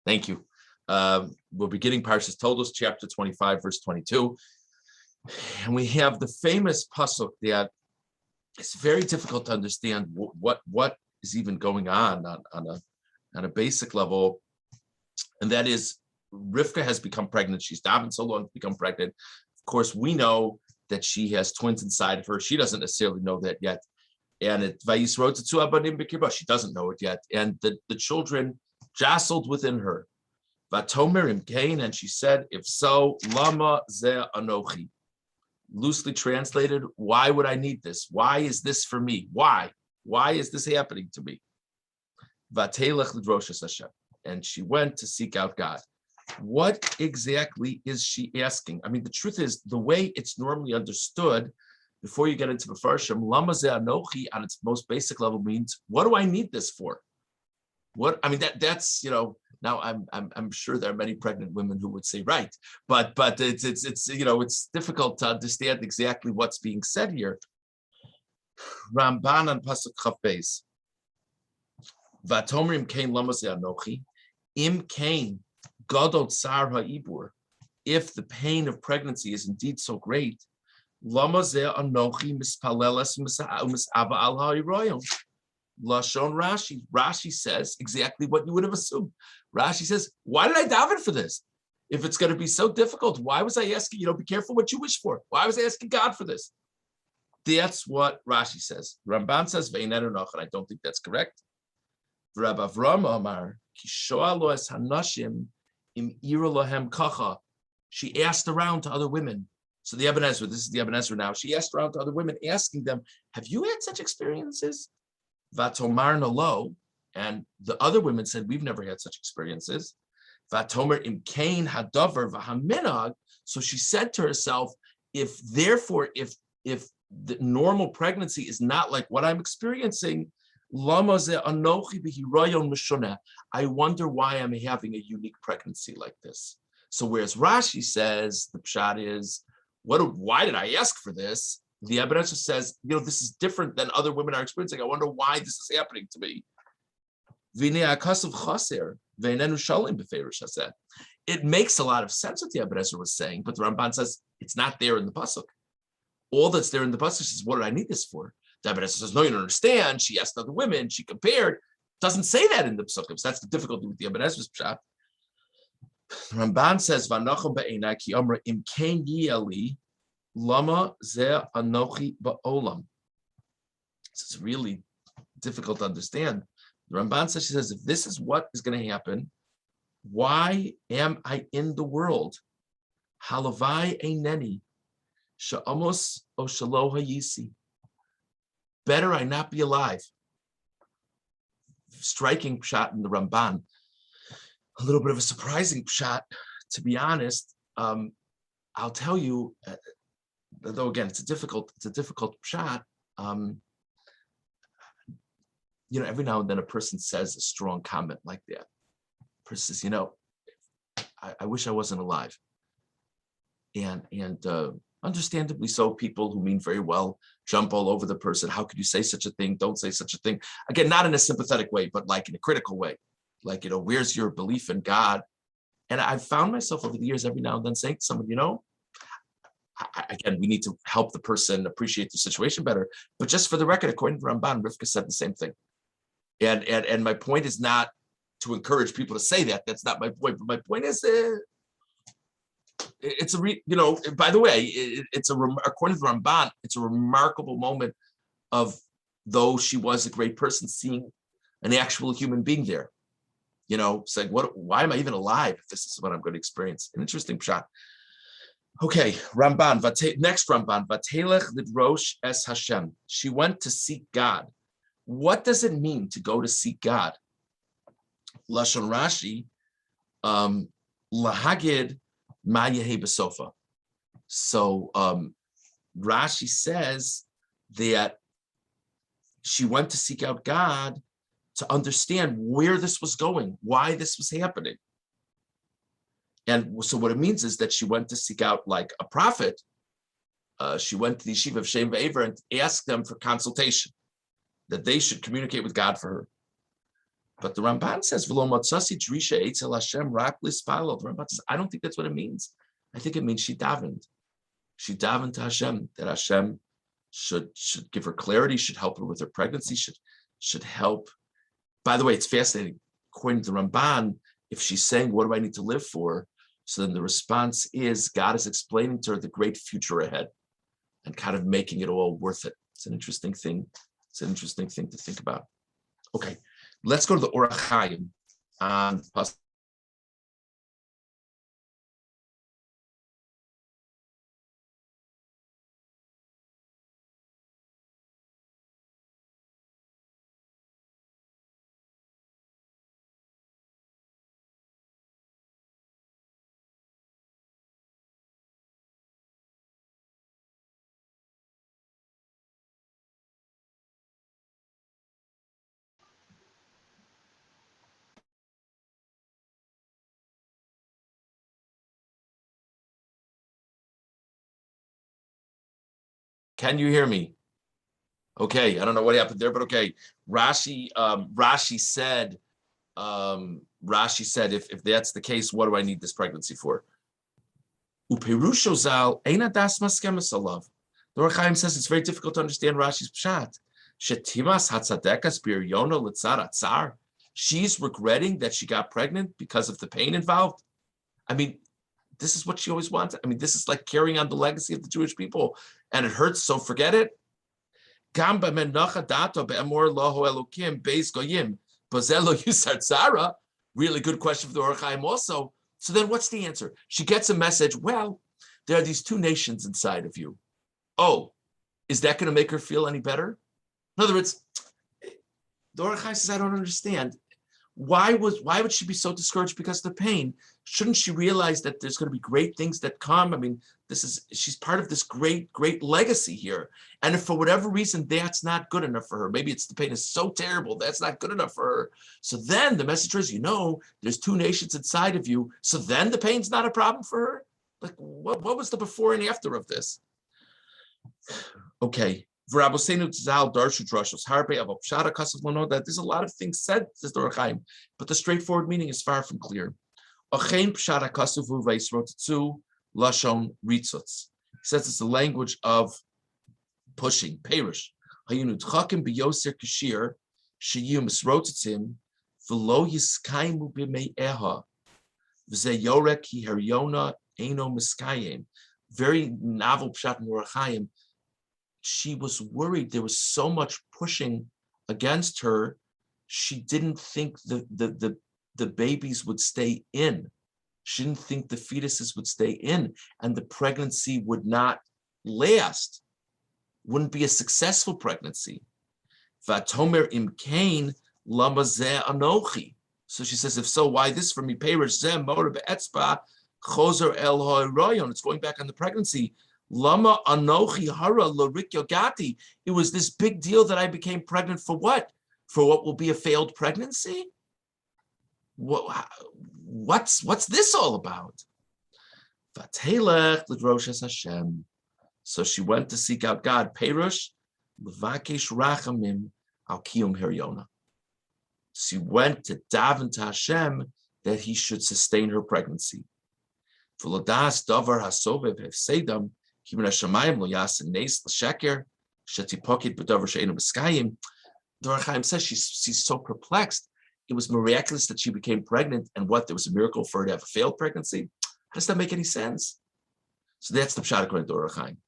Thank you. We're beginning Parshas Toldot, chapter 25, verse 22. And we have the famous pasuk that it's very difficult to understand what is even going on a basic level. And that is, Rivka has become pregnant. She's davened so long to become pregnant. Of course, we know that she has twins inside of her. She doesn't necessarily know that yet. And it she doesn't know it yet. And the children jostled within her. Vatomer Imkain, and she said, if so, lama ze anochi. Loosely translated, why would I need this? Why is this for me? Why? Why is this happening to me? Vatelech l'droshes Hashem. And she went to seek out God. What exactly is she asking? I mean, the truth is, the way it's normally understood, before you get into the Farshim, lama ze anochi on its most basic level means, what do I need this for? What I mean, that's now I'm sure there are many pregnant women who would say right, but it's it's difficult to understand exactly what's being said here. Ramban on pasuk Chaf Beis. Vatomer im kain lama ze anochi im kain gadol tsar ha'ibur. If the pain of pregnancy is indeed so great, lama ze anochi mispaleles mis'ava al ha'iroyim. Lashon Rashi. Rashi says exactly what you would have assumed. Rashi says, why did I daven for this? If it's going to be so difficult, why was I asking, be careful what you wish for? Why was I asking God for this? That's what Rashi says. Ramban says, and I don't think that's correct. Rab Avram Amar, she asked around to other women. So the Eben Ezra, this is the Eben Ezra now. She asked around to other women, asking them, have you had such experiences? Vatomer nalo, and the other women said, we've never had such experiences. Vatomer imkain hadavar v'haminag. So she said to herself, if the normal pregnancy is not like what I'm experiencing, lama ze anochi b'hirayon mishoneh. I wonder why I'm having a unique pregnancy like this. So whereas Rashi says the pshat is, why did I ask for this? The Eben Ezra says, this is different than other women are experiencing. I wonder why this is happening to me. It makes a lot of sense what the Eben Ezra was saying, but the Ramban says it's not there in the pasuk. All that's there in the pasuk is, what did I need this for? The Eben Ezra says, no, you don't understand. She asked other women. She compared. Doesn't say that in the pasukim. So that's the difficulty with the Eben Ezra's pshat. The Ramban says, "V'anacham ba'enai ki amra imkein yali." Lama ze anochi ba'olam. It's really difficult to understand. The Ramban says, she says, if this is what is going to happen, why am I in the world? Halavai eineni sha'amos o shalo hayisi. Better I not be alive. Striking pshat in the Ramban. A little bit of a surprising pshat, to be honest. I'll tell you. Though again, it's a difficult pshat. Every now and then a person says a strong comment like that. A person says, I wish I wasn't alive. And understandably so, people who mean very well jump all over the person. How could you say such a thing? Don't say such a thing. Again, not in a sympathetic way, but like in a critical way. Like, where's your belief in God? And I've found myself over the years every now and then saying to someone, again, we need to help the person appreciate the situation better. But just for the record, according to Ramban, Rivka said the same thing. And my point is not to encourage people to say that. That's not my point. But my point is, by the way, according to Ramban, it's a remarkable moment of, though she was a great person, seeing an actual human being there. Saying, why am I even alive if this is what I'm going to experience? An interesting shot. Okay, Ramban, next Ramban, Vatelech lidrosh es Hashem. She went to seek God. What does it mean to go to seek God? Lashon Rashi, lahagid ma yehi besofa. So Rashi says that she went to seek out God to understand where this was going, why this was happening. And so what it means is that she went to seek out like a prophet. She went to the yeshiva of Shem Ve'aver and asked them for consultation, that they should communicate with God for her. But the Ramban says, "V'lo matzasi drisha eitzel Hashem rak lispalo." The Ramban says, I don't think that's what it means. I think it means she davened. She davened to Hashem, that Hashem should give her clarity, should help her with her pregnancy, should help. By the way, it's fascinating. According to the Ramban, if she's saying, "What do I need to live for?" So then the response is God is explaining to her the great future ahead and kind of making it all worth it. It's an interesting thing. It's an interesting thing to think about. Okay, let's go to the Orach Chaim on Pasuk. Can you hear me? Okay, I don't know what happened there, but okay. Rashi said, if that's the case, what do I need this pregnancy for? Upirusho zal eina das maskemas alav. The Orach Chaim says it's very difficult to understand Rashi's pshat. Shetimas hatzadekas biryono litzar atzar. She's regretting that she got pregnant because of the pain involved. I mean, this is what she always wanted. I mean, this is like carrying on the legacy of the Jewish people, and it hurts, so forget it. Really good question for the Orach Chaim also. So then what's the answer? She gets a message, well, there are these two nations inside of you. Oh, is that going to make her feel any better? In other words, the Orach Chaim says, I don't understand. Why would she be so discouraged because of the pain? Shouldn't she realize that there's going to be great things that come? I mean, she's part of this great legacy here. And if for whatever reason that's not good enough for her, maybe it's the pain is so terrible that's not good enough for her. So then the message is, there's two nations inside of you. So then the pain's not a problem for her. Like what was the before and after of this? Okay. That there's a lot of things said, says the Orach Chaim, but the straightforward meaning is far from clear. He says it's the language of pushing, perish. Very novel pshat in Orach Chaim. She was worried. There was so much pushing against her. She didn't think the babies would stay in. She didn't think the fetuses would stay in, and the pregnancy would not last. Wouldn't be a successful pregnancy. Vatomer im lama zeh anochi. So she says, if so, why this for me? Perish zeh motor be'etzba chozer el ha'irayon. It's going back on the pregnancy. Lama anochi hara lorik yogati. It was this big deal that I became pregnant for what? For what will be a failed pregnancy? What's this all about? Vatelech l'droshes Hashem. So she went to seek out God. Perush levakesh rachamim al kiyum hiryona. She went to daven to Hashem that He should sustain her pregnancy. V'lodas davar hasovev hefsedam. The Orach Chaim says she's so perplexed. It was miraculous that she became pregnant, and there was a miracle for her to have a failed pregnancy. How does that make any sense? So that's the pshat according to Orach Chaim.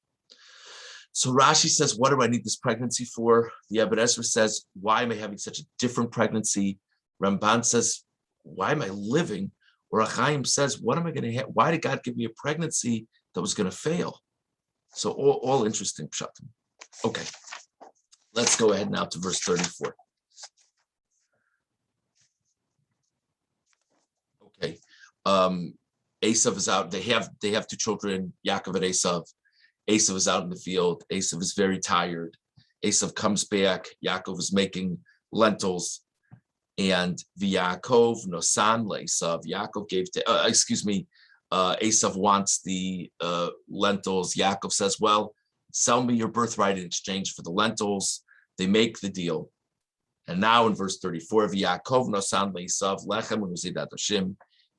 So Rashi says, what do I need this pregnancy for? The Ibn Ezra says, why am I having such a different pregnancy? Ramban says, why am I living? Orach Chaim says, what am I going to have? Why did God give me a pregnancy that was going to fail? So all interesting pshatim. Okay, let's go ahead now to verse 34. Okay, Esav is out. They have two children, Yaakov and Esav. Esav is out in the field. Esav is very tired. Esav comes back. Yaakov is making lentils, and V'Yaakov nosan le'Esav. Yaakov gave to Esav wants the lentils. Yaakov says, well, sell me your birthright in exchange for the lentils. They make the deal. And now in verse 34, Yaakov nosan le'Esav lechem u'zidat Hashem.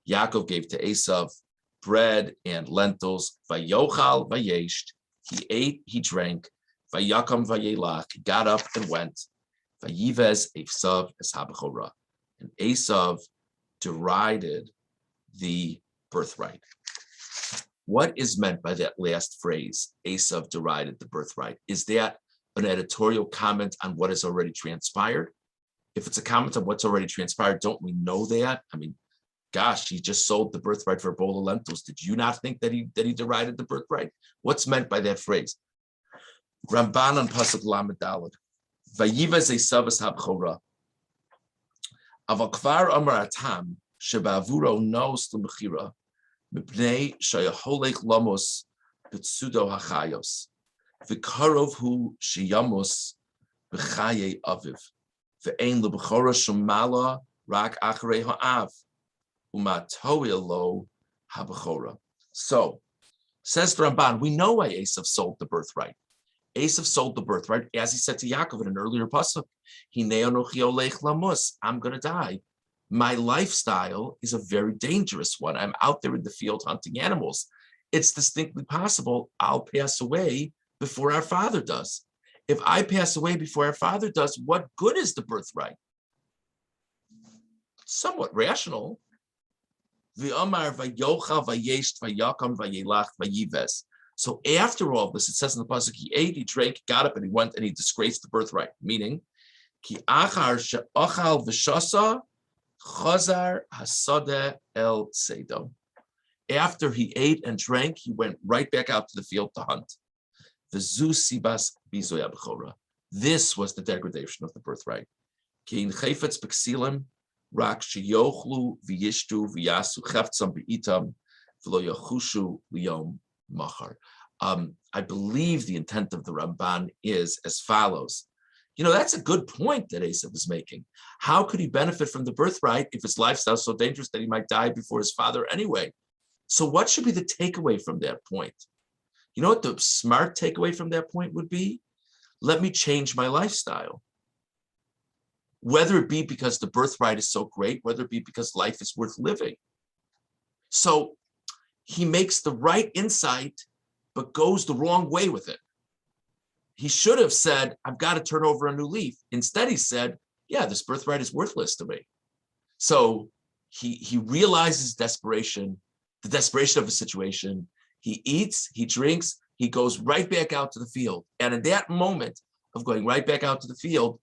Yaakov gave to Esav bread and lentils. Vayochal vayesht. He ate, he drank. Vayakam vayelach. He got up and went. Vayivez Esav es habechorah. And Esav derided the birthright. What is meant by that last phrase? Esav derided the birthright. Is that an editorial comment on what has already transpired? If it's a comment on what's already transpired, don't we know that? I mean, gosh, he just sold the birthright for a bowl of lentils. Did you not think that he derided the birthright? What's meant by that phrase? Ramban on Pasuk Lamed Daled. Vayivaz Esav es habchorah. Aval kvar amar atam sheba'avuro nos l'mechira mipnei shayaholech lamos b'tsudo hachayos v'karov hu sheyamos b'chaye aviv ve'ein lebechora shemala rak acharei ha'av umatoil lo habechora. So, says the Ramban, we know why Esav sold the birthright. Esav sold the birthright, as he said to Yaakov in an earlier pasuk. I'm going to die. My lifestyle is a very dangerous one. I'm out there in the field hunting animals. It's distinctly possible I'll pass away before our father does. If I pass away before our father does, what good is the birthright? Somewhat rational. So after all this, it says in the pasuk, he ate, he drank, got up, and he went and he disgraced the birthright. Meaning, ki achar she'achal v'shasa chazar hasadeh el sedo. After he ate and drank, he went right back out to the field to hunt. V'zu sibas bizoy abchora. This was the degradation of the birthright. Ki in chayfetz b'ksilim rak sheyochlu v'yishtu v'yasu cheftzam b'itam v'lo yachushu liyom machar. I believe the intent of the Ramban is as follows. You know, that's a good point that Esav is making. How could he benefit from the birthright if his lifestyle is so dangerous that he might die before his father anyway? So what should be the takeaway from that point? You know what the smart takeaway from that point would be? Let me change my lifestyle. Whether it be because the birthright is so great, whether it be because life is worth living. So he makes the right insight, but goes the wrong way with it. He should have said, I've got to turn over a new leaf. Instead, he said, yeah, this birthright is worthless to me. So he realizes desperation, the desperation of the situation. He eats, he drinks, he goes right back out to the field. And in that moment of going right back out to the field,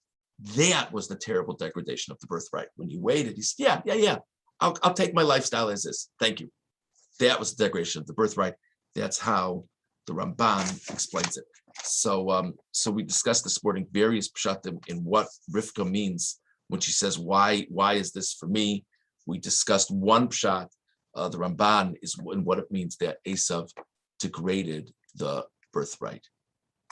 that was the terrible degradation of the birthright. When he waited, he said, yeah, I'll take my lifestyle as is. Thank you. That was the degradation of the birthright. That's how the Ramban explains it. So we discussed this morning various pshatim in what Rivka means when she says, why is this for me? We discussed one pshat, the Ramban, is in what it means that Esav degraded the birthright.